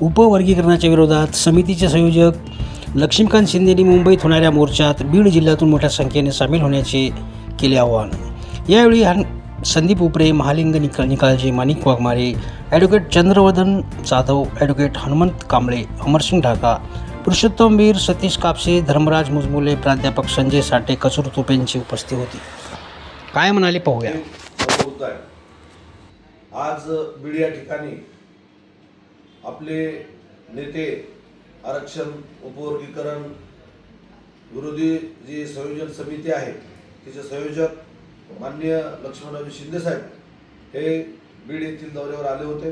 उपवर्गीकरणाच्या विरोधात समितीचे संयोजक लक्ष्मीकांत शिंदेंनी मुंबईत होणाऱ्या मोर्चात बीड जिल्ह्यातून मोठ्या संख्येने सामील होण्याचे केले आवाहन। यावेळी संदीप उपरे, महालिंग निकाळजे, माणिक वाघमारे, ॲडव्होकेट चंद्रवदन जाधव, ॲडव्होकेट हनुमंत कांबळे, अमरसिंग ढाका, पुरुषोत्तम वीर, सतीश कापसे, धर्मराज मुजमुले, प्राध्यापक संजय साठे, कचूर तोपे यांची उपस्थिती होती। काय म्हणाले पाहूया। आज बीड या ठिकाणी आपले नेते आरक्षण उपवर्गीकरण विरोधी जी संयोजन समिती आहे तिचे संयोजक माननीय लक्ष्मणराव शिंदे साहेब हे बीड येथील दौऱ्यावर आले होते।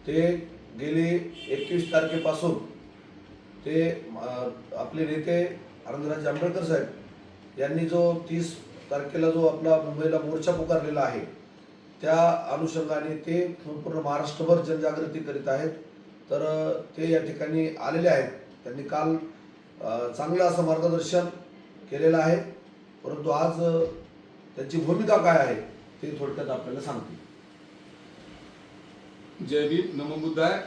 ते गेली 21 तारखेपासून ते आपले नेते आनंदराज आंबेडकर साहेब यांनी जो 30 तारखेला जो आपला मुंबईला मोर्चा पुकारलेला आहे त्या अनुषंगाने ते संपूर्ण महाराष्ट्रभर जनजागृती करीत आहेत। तर ते या ठिकाणी आलेले आहेत। त्यांनी काल चांगलं असं मार्गदर्शन केलेलं आहे, परंतु आज त्यांची भूमिका काय आहे ते थोडक्यात आपल्याला सांगतील। जय भीम, नमो बुद्धाय।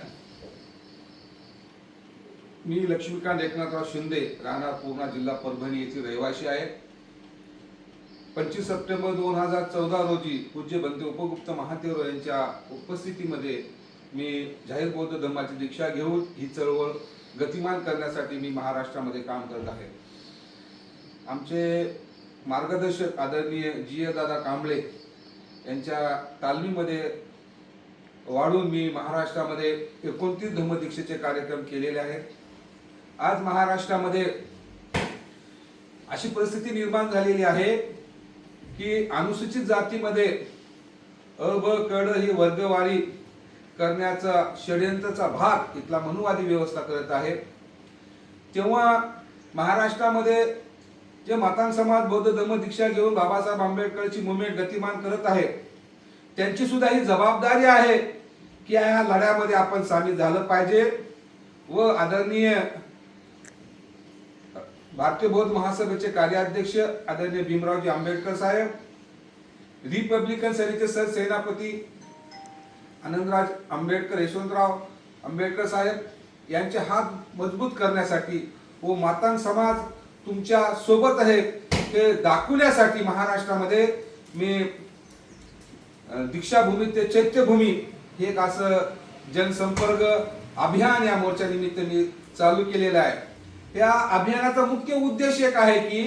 मी लक्ष्मीकांत एकनाथराव शिंदे, राहणार पूर्णा, जिल्हा परभणी येथील रहिवासी आहे। 25 सप्टेंबर 2014 रोजी पूज्य बंधू उपगुप्त महातेरो यांच्या उपस्थितीमध्ये मी जाहीर बौद्ध धर्माची दीक्षा घेऊन ही चळवळ गतिमान करण्यासाठी मी महाराष्ट्रामध्ये काम करत आहे। आमचे मार्गदर्शक आदरणीय जी दादा कांबळे यांच्या तालमीमध्ये वाढून मी महाराष्ट्रामध्ये 29 धम्मदीक्षेचे कार्यक्रम केलेले आहेत। आज महाराष्ट्रामध्ये अशी परिस्थिती निर्माण झालेली आहे की अनुसूचित जातीमध्ये अ ब कड ही वर्गवारी करण्याचा षडयंत्राचा भाग इथला मनुवादी व्यवस्था करत आहे। तेव्हा महाराष्ट्रामध्ये जे मातांग समाज बौद्ध धर्म दीक्षा घेऊन बाबासाहेब आंबेडकरची मुवमेंट गतिमान करत आहे, त्यांची सुद्धा ही जबाबदारी आहे की या लढ्यामध्ये आपण सामील झालं पाहिजे। व आदरणीय भारतीय बौद्ध महासभेचे कार्याध्यक्ष आदरणीय भीमरावजी आंबेडकर साहेब, रिपब्लिकन सेनेचे सरसेनापती आनंदराज आंबेडकर, यशवंतराव आंबेडकर साहेब यांचे हात मजबूत करण्यासाठी व मातांग समाज तुमच्या सोबत आहे हे दाखवण्यासाठी महाराष्ट्रामध्ये मी दीक्षाभूमी ते चैत्यभूमी हे एक असं जनसंपर्क अभियान या मोर्चा निमित्त मी चालू केलेलं आहे। या अभियानाचा मुख्य उद्देश एक आहे की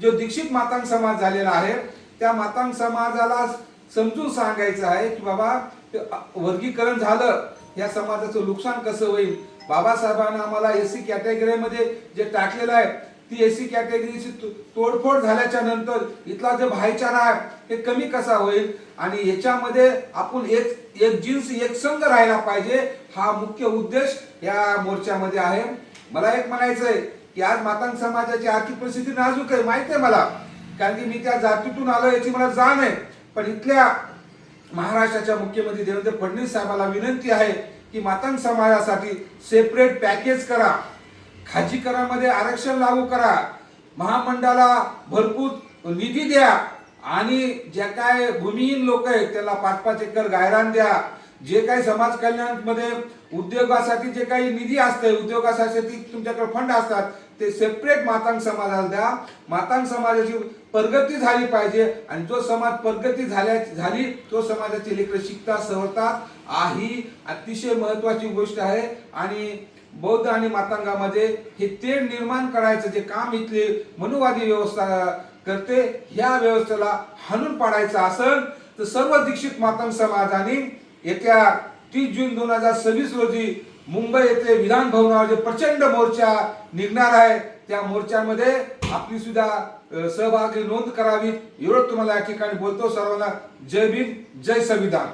जो दीक्षित मातांग समाज झालेला आहे त्या मातांग समाजाला समजून सांगायचं आहे की बाबा वर्गीकरण झालं या समाजाचं नुकसान कसं होईल। बाबासाहेबांना आम्हाला एससी कॅटेगरीमध्ये जे टाकलेलं आहे ती एससी कॅटेगरीची तोडफोड झाल्याच्या नंतर इथला जो भाईचारा आहे हे कमी कसा होईल आणि याच्यामध्ये आपण एक जिन्स एक संघ राहायला पाहिजे, हा मुख्य उद्देश या मोर्चामध्ये आहे। मला एक म्हणायचं आहे की आज मातांग समाजाची आर्थिक परिस्थिती नाजूक आहे, माहिती आहे मला, कारण की मी त्या जातीतून आलो याची मला जाण आहे। पण इथल्या महाराष्ट्राच्या मुख्यमंत्री देवेंद्र फडणवीस साहेबांना विनंती आहे की मातांग समाजासाठी सेपरेट पॅकेज करा, खाजीकरामध्ये आरक्षण लागू करा, महामंडळाला भरपूर निधी द्या आणि ज्या काय भूमिहीन लोक आहेत त्याला 5-5 एकर गायरान द्या। जे काही समाज कल्याण मध्ये उद्योगासाठी जे काही निधी असते, उद्योगासाठी तुमच्याकडे फंड असतात ते सेपरेट मातांग समाजाला द्या। मातांग समाजाची प्रगती झाली पाहिजे आणि जो समाज प्रगती झाली तो समाजाचे लेकरं शिकतात, सवरतात, ही अतिशय महत्वाची गोष्ट आहे। आणि बौद्ध आणि मातांगामध्ये हे तेढ निर्माण करायचं जे काम इथली मनुवादी व्यवस्था करते, ह्या व्यवस्थेला हाणून पाडायचं असेल तर सर्व दीक्षित मातांग समाजाने येत्या 30 जून 2026 रोजी मुंबई येथे विधान भवनावर जे प्रचंड मोर्चा निघणार आहे त्या मोर्चामध्ये आपली सुद्धा सहभागी नोंद करावी एवढं तुम्हाला या ठिकाणी बोलतो। सर्वांना जय भीम, जय संविधान।